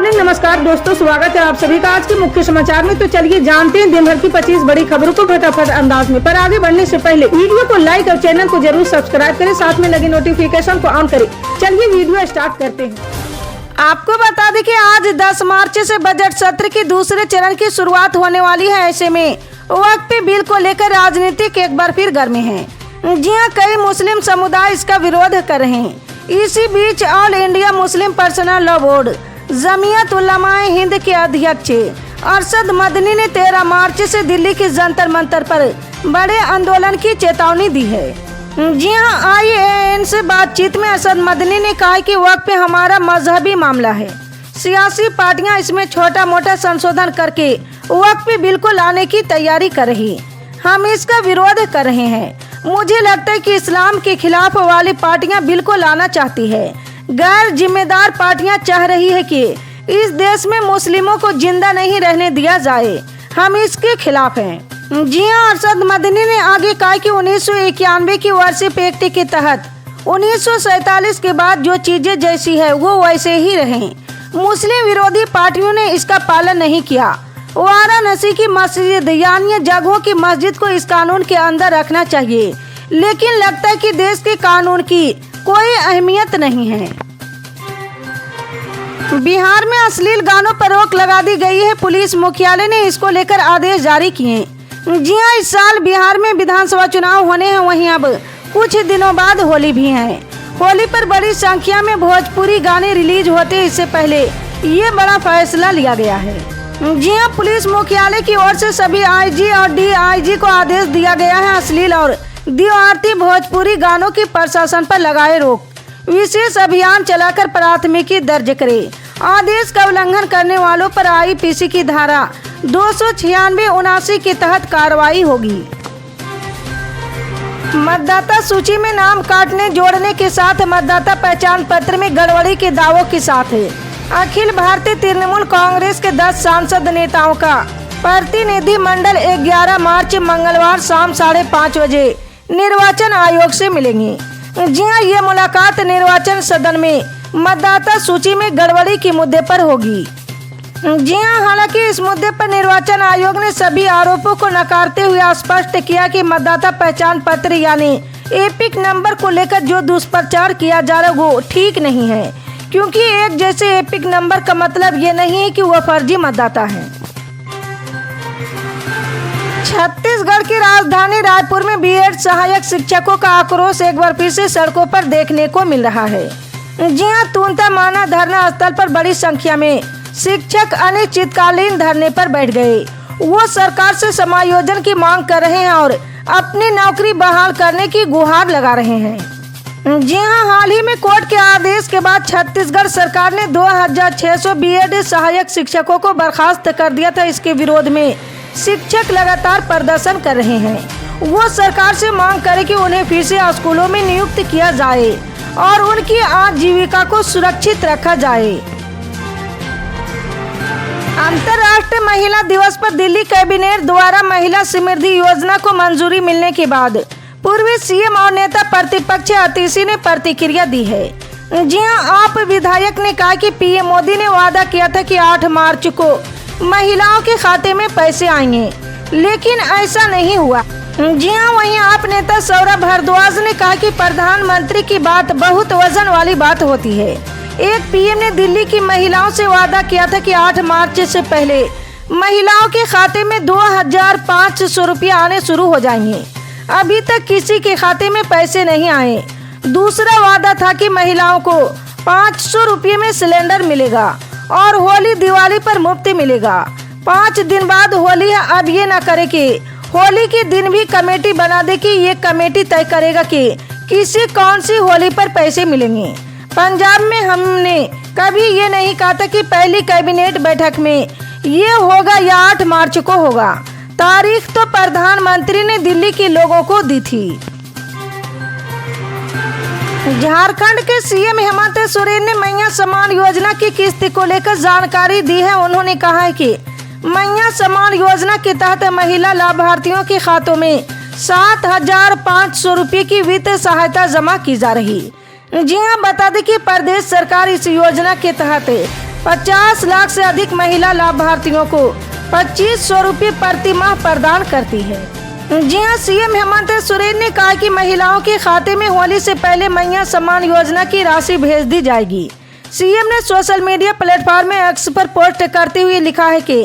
Morning. नमस्कार दोस्तों, स्वागत है आप सभी का आज के मुख्य समाचार में। तो चलिए जानते हैं दिन भर की 25 बड़ी खबरों को फटाफट अंदाज में। पर आगे बढ़ने से पहले वीडियो को लाइक और चैनल को जरूर सब्सक्राइब करें, साथ में लगे नोटिफिकेशन को ऑन करें। चलिए वीडियो स्टार्ट करते हैं। आपको बता दें कि आज 10 मार्च से बजट सत्र के दूसरे चरण की शुरुआत होने वाली है। ऐसे में वक्त बिल को लेकर राजनीतिक एक बार फिर गर्मी है। जी हाँ, कई मुस्लिम समुदाय इसका विरोध कर रहे हैं। इसी बीच all India Muslim personal law board Jamiat Ulama Hind के अध्यक्ष अरशद मदनी ने 13 मार्च से दिल्ली के जंतर मंतर पर बड़े आंदोलन की चेतावनी दी है। जी हाँ, IAN से बातचीत में अरशद मदनी ने कहा कि वक्त पे हमारा मजहबी मामला है। सियासी पार्टियां इसमें छोटा मोटा संशोधन करके वक्त पे बिल को लाने की तैयारी कर रही, हम इसका विरोध कर रहे हैं। मुझे लगता है कि इस्लाम के खिलाफ वाली पार्टियां बिल को लाना चाहती है। गैर जिम्मेदार पार्टियां चाह रही है कि इस देश में मुस्लिमों को जिंदा नहीं रहने दिया जाए, हम इसके खिलाफ हैं। जी हाँ, अरशद मदनी ने आगे कहा कि 1991 की वार्षिक एक्ट के तहत 1947 के बाद जो चीजें जैसी है वो वैसे ही रहें। मुस्लिम विरोधी पार्टियों ने इसका पालन नहीं किया। वाराणसी की मस्जिद यानी जगहों की मस्जिद को इस कानून के अंदर रखना चाहिए, लेकिन लगता है कि देश के कानून की कोई अहमियत नहीं है। बिहार में अश्लील गानों पर रोक लगा दी गई है। पुलिस मुख्यालय ने इसको लेकर आदेश जारी किए। जी हाँ, इस साल बिहार में विधानसभा चुनाव होने हैं, वहीं अब कुछ दिनों बाद होली भी है। होली पर बड़ी संख्या में भोजपुरी गाने रिलीज होते हैं। इससे पहले ये बड़ा फैसला लिया गया है। जी हाँ, पुलिस मुख्यालय की ओर से सभी IG और DIG को आदेश दिया गया है। अश्लील और द्विअर्थी भोजपुरी गानों की प्रशासन पर लगाए रोक, विशेष अभियान चलाकर प्राथमिकी दर्ज करे। आदेश का उल्लंघन करने वालों पर IPC की धारा 296-79 के तहत कार्रवाई होगी। मतदाता सूची में नाम काटने जोड़ने के साथ मतदाता पहचान पत्र में गड़बड़ी के दावों के साथ अखिल भारतीय तृणमूल कांग्रेस के 10 सांसद नेताओं का प्रतिनिधि मंडल 11 मार्च मंगलवार शाम 5:30 बजे निर्वाचन आयोग से मिलेंगे। जी हाँ, ये मुलाकात निर्वाचन सदन में मतदाता सूची में गड़बड़ी के मुद्दे पर होगी। जी हाँ, हालांकि इस मुद्दे पर निर्वाचन आयोग ने सभी आरोपों को नकारते हुए स्पष्ट किया कि मतदाता पहचान पत्र यानी एपिक नंबर को लेकर जो दुष्प्रचार किया जा रहा है वो ठीक नहीं है, क्योंकि एक जैसे एपिक नंबर का मतलब ये नहीं है कि वह फर्जी मतदाता है। छत्तीसगढ़ की राजधानी रायपुर में B.Ed सहायक शिक्षकों का आक्रोश एक बार फिर से सड़कों पर देखने को मिल रहा है। जी हाँ, तूंता माना धरना स्थल पर बड़ी संख्या में शिक्षक अनिश्चितकालीन धरने पर बैठ गए। वो सरकार से समायोजन की मांग कर रहे हैं और अपनी नौकरी बहाल करने की गुहार लगा रहे हैं। जी हाँ, हाल ही में कोर्ट के आदेश के बाद छत्तीसगढ़ सरकार ने 2600 B.Ed सहायक शिक्षकों को बर्खास्त कर दिया था। इसके विरोध में शिक्षक लगातार प्रदर्शन कर रहे हैं। वो सरकार से मांग करें कि उन्हें फिर से स्कूलों में नियुक्त किया जाए और उनकी आजीविका को सुरक्षित रखा जाए। अंतर्राष्ट्रीय महिला दिवस पर दिल्ली कैबिनेट द्वारा महिला समृद्धि योजना को मंजूरी मिलने के बाद पूर्व CM और नेता प्रतिपक्ष अतिशी ने प्रतिक्रिया दी है। जी हाँ, आप विधायक ने कहा कि PM मोदी ने वादा किया था कि 8 मार्च को महिलाओं के खाते में पैसे आएंगे, लेकिन ऐसा नहीं हुआ। जी हाँ, वहीं आप नेता सौरभ भारद्वाज ने कहा कि प्रधानमंत्री की बात बहुत वजन वाली बात होती है। एक PM ने दिल्ली की महिलाओं से वादा किया था कि 8 मार्च से पहले महिलाओं के खाते में 2500 रुपया आने शुरू हो जाएंगे। अभी तक किसी के खाते में पैसे नहीं आए। दूसरा वादा था कि महिलाओं को 500 रुपये में सिलेंडर मिलेगा और होली दिवाली पर मुफ्त मिलेगा। 5 दिन बाद होली है। अब ये ना करे कि होली के दिन भी कमेटी बना दे कि ये कमेटी तय करेगा कि किसी कौन सी होली पर पैसे मिलेंगे। पंजाब में हमने कभी ये नहीं कहा था कि पहली कैबिनेट बैठक में ये होगा या 8 मार्च को होगा। तारीख तो प्रधानमंत्री ने दिल्ली के लोगों को दी थी। झारखंड के CM हेमंत सोरेन ने मैया सम्मान योजना की किस्त को लेकर जानकारी दी है। उन्होंने कहा है कि मैया सम्मान योजना के तहत महिला लाभार्थियों के खातों में 7500 रुपये की वित्तीय सहायता जमा की जा रही। जी हाँ, बता दें कि प्रदेश सरकार इस योजना के तहत 50 लाख से अधिक महिला लाभार्थियों को 2500 रुपये प्रति माह प्रदान करती है। जी हां, सीएम हेमंत सोरेन ने कहा कि महिलाओं के खाते में होली से पहले मैया सम्मान योजना की राशि भेज दी जाएगी। सीएम ने सोशल मीडिया प्लेटफॉर्म में एक्स पर पोस्ट करते हुए लिखा है कि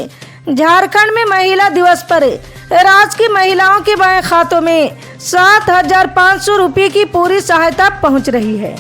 झारखंड में महिला दिवस पर राज्य की महिलाओं के बैंक खातों में 7,500 रुपये की पूरी सहायता पहुंच रही है।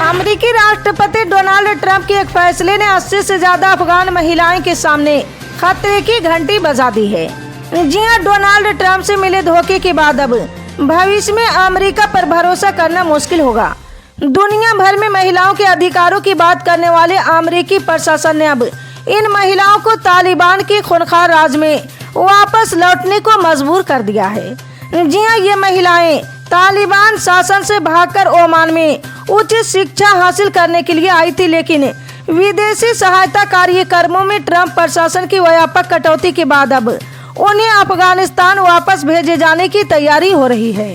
अमेरिकी राष्ट्रपति डोनाल्ड ट्रंप के एक फैसले ने 80 से ज्यादा अफगान महिलाओं के सामने खतरे की घंटी बजा दी है। जी हां, डोनाल्ड ट्रंप से मिले धोखे के बाद अब भविष्य में अमेरिका पर भरोसा करना मुश्किल होगा। दुनिया भर में महिलाओं के अधिकारों की बात करने वाले अमेरिकी प्रशासन ने अब इन महिलाओं को तालिबान के खूंखार राज में वापस लौटने को मजबूर कर दिया है। जी हां, ये महिलाएं तालिबान शासन से भागकर ओमान में उच्च शिक्षा हासिल करने के लिए आई थी, लेकिन विदेशी सहायता कार्यक्रमों में ट्रंप प्रशासन की व्यापक कटौती के बाद अब उन्हें अफगानिस्तान वापस भेजे जाने की तैयारी हो रही है।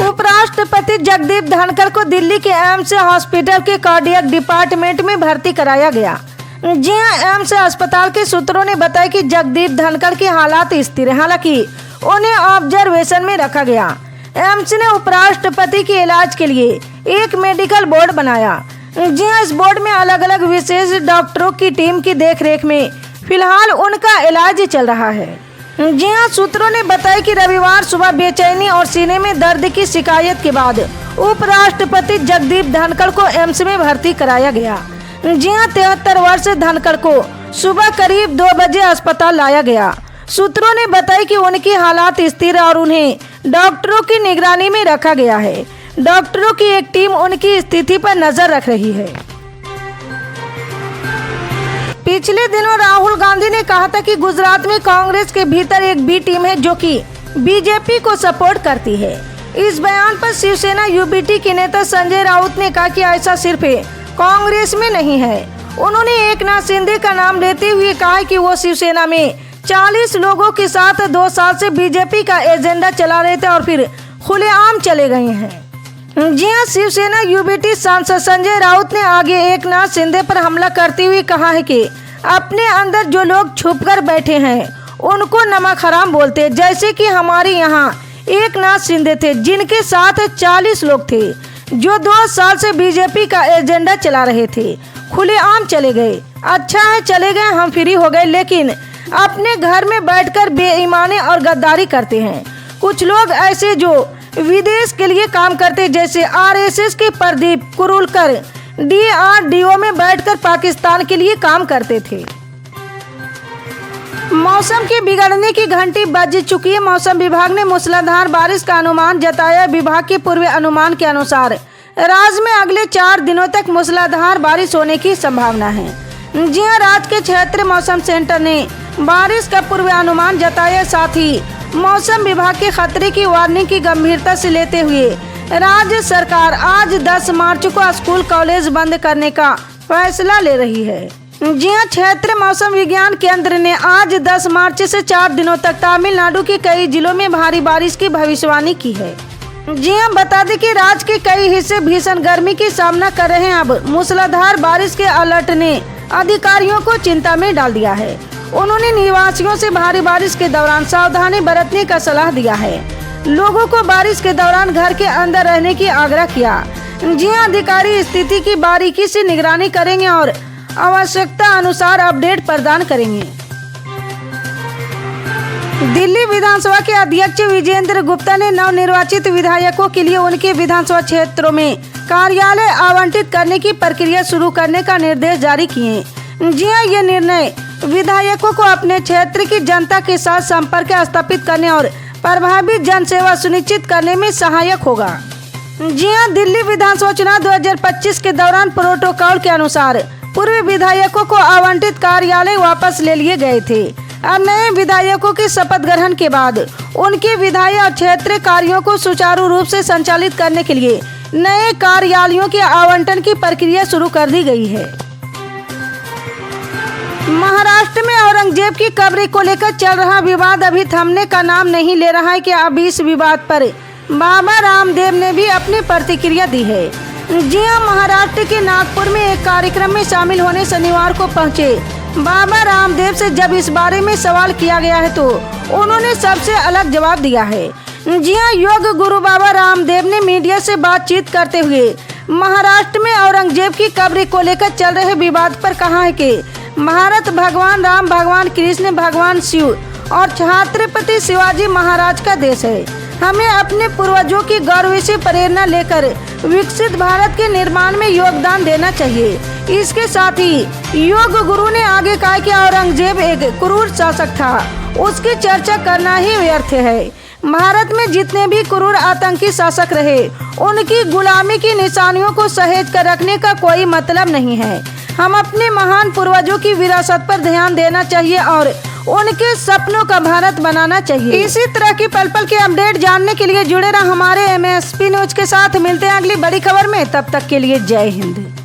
उपराष्ट्रपति जगदीप धनखड़ को दिल्ली के एम्स हॉस्पिटल के कार्डियक डिपार्टमेंट में भर्ती कराया गया। जी हां, एम्स अस्पताल के सूत्रों ने बताया कि जगदीप धनखड़ के हालात स्थिर है, हालांकि उन्हें ऑब्जर्वेशन में रखा गया। एम्स ने उपराष्ट्रपति के इलाज के लिए एक मेडिकल बोर्ड बनाया। जी हां, इस बोर्ड में अलग अलग विशेष डॉक्टरों की टीम की देखरेख में फिलहाल उनका इलाज चल रहा है। जी हां, सूत्रों ने बताया कि रविवार सुबह बेचैनी और सीने में दर्द की शिकायत के बाद उपराष्ट्रपति जगदीप धनखड़ को एम्स में भर्ती कराया गया। जी हां, 73 वर्ष धनखड़ को सुबह करीब 2 बजे अस्पताल लाया गया। सूत्रों ने बताया कि उनकी हालात स्थिर और उन्हें डॉक्टरों की निगरानी में रखा गया है। डॉक्टरों की एक टीम उनकी स्थिति पर नजर रख रही है। पिछले दिनों राहुल गांधी ने कहा था कि गुजरात में कांग्रेस के भीतर एक बी टीम है जो कि बीजेपी को सपोर्ट करती है। इस बयान पर शिवसेना यूबीटी के नेता संजय राउत ने कहा कि ऐसा सिर्फ कांग्रेस में नहीं है। उन्होंने एकनाथ शिंदे का नाम लेते हुए कहा कि वो शिवसेना में 40 लोगों के साथ 2 साल से बीजेपी का एजेंडा चला रहे थे और फिर खुलेआम चले गए हैं। जी हां, शिवसेना यूबीटी सांसद संजय राउत ने आगे एकनाथ शिंदे पर हमला करते हुए कहा है कि अपने अंदर जो लोग छुपकर बैठे हैं उनको नमक हराम बोलते, जैसे कि हमारे यहाँ एकनाथ शिंदे थे जिनके साथ 40 लोग थे जो 2 साल से बीजेपी का एजेंडा चला रहे थे, खुलेआम चले गए। अच्छा है, चले गए, हम फ्री हो गए, लेकिन अपने घर में बैठकर बेईमानी और गद्दारी करते हैं। कुछ लोग ऐसे जो विदेश के लिए काम करते, जैसे आरएसएस के प्रदीप कुरुलकर DRDO में बैठकर पाकिस्तान के लिए काम करते थे। मौसम के बिगड़ने की घंटी बज चुकी है। मौसम विभाग ने मूसलाधार बारिश का अनुमान जताया। विभाग के पूर्व अनुमान के अनुसार राज्य में अगले 4 दिनों तक मूसलाधार बारिश होने की संभावना है। जी हां, राज्य के क्षेत्रीय मौसम सेंटर ने बारिश का पूर्व अनुमान जताया। साथ ही मौसम विभाग के खतरे की वार्निंग की गंभीरता से लेते हुए राज्य सरकार आज 10 मार्च को स्कूल कॉलेज बंद करने का फैसला ले रही है। जी हां, क्षेत्रीय मौसम विज्ञान केंद्र ने आज 10 मार्च से 4 दिनों तक तमिलनाडु के कई जिलों में भारी बारिश की भविष्यवाणी की है। जी हां, बता दें कि राज्य के कई हिस्से भीषण गर्मी की सामना कर रहे हैं। अब मूसलाधार बारिश के अलर्ट ने अधिकारियों को चिंता में डाल दिया है। उन्होंने निवासियों से भारी बारिश के दौरान सावधानी बरतने का सलाह दिया है। लोगों को बारिश के दौरान घर के अंदर रहने की आग्रह किया। जी हां, अधिकारी स्थिति की बारीकी से निगरानी करेंगे और आवश्यकता अनुसार अपडेट प्रदान करेंगे। दिल्ली विधानसभा के अध्यक्ष विजेंद्र गुप्ता ने नवनिर्वाचित विधायकों के लिए उनके विधानसभा क्षेत्रों में कार्यालय आवंटित करने की प्रक्रिया शुरू करने का निर्देश जारी किए। जी हां, ये निर्णय विधायकों को अपने क्षेत्र की जनता के साथ संपर्क स्थापित करने और प्रभावी जन सेवा सुनिश्चित करने में सहायक होगा। जी हां, दिल्ली विधानसभा चुनाव 2025 के दौरान प्रोटोकॉल के अनुसार पूर्व विधायकों को आवंटित कार्यालय वापस ले लिए गए थे। अब नए विधायकों के शपथ ग्रहण के बाद उनके विधायी और क्षेत्रीय कार्यों को सुचारू रूप से संचालित करने के लिए नए कार्यालयों के आवंटन की प्रक्रिया शुरू कर दी गई है। महाराष्ट्र में औरंगजेब की कब्र को लेकर चल रहा विवाद अभी थमने का नाम नहीं ले रहा है कि अब इस विवाद पर बाबा रामदेव ने भी अपनी प्रतिक्रिया दी है। जी हां, महाराष्ट्र के नागपुर में एक कार्यक्रम में शामिल होने शनिवार को पहुंचे बाबा रामदेव से जब इस बारे में सवाल किया गया है तो उन्होंने सबसे अलग जवाब दिया है। जी हां, योग गुरु बाबा रामदेव ने मीडिया से बातचीत करते हुए महाराष्ट्र में औरंगजेब की कब्र को लेकर चल रहे विवाद पर कहा है कि भारत भगवान राम, भगवान कृष्ण, भगवान शिव और छत्रपति शिवाजी महाराज का देश है। हमें अपने पूर्वजों की गौरव से प्रेरणा लेकर विकसित भारत के निर्माण में योगदान देना चाहिए। इसके साथ ही योग गुरु ने आगे कहा कि औरंगजेब एक क्रूर शासक था, उसकी चर्चा करना ही व्यर्थ है। भारत में जितने भी क्रूर आतंकी शासक रहे, उनकी गुलामी की निशानियों को सहेज कर रखने का कोई मतलब नहीं है। हम अपने महान पूर्वजों की विरासत पर ध्यान देना चाहिए और उनके सपनों का भारत बनाना चाहिए। इसी तरह की पल पल के अपडेट जानने के लिए जुड़े रहा हमारे MSP न्यूज के साथ। मिलते हैं अगली बड़ी खबर में, तब तक के लिए जय हिंद।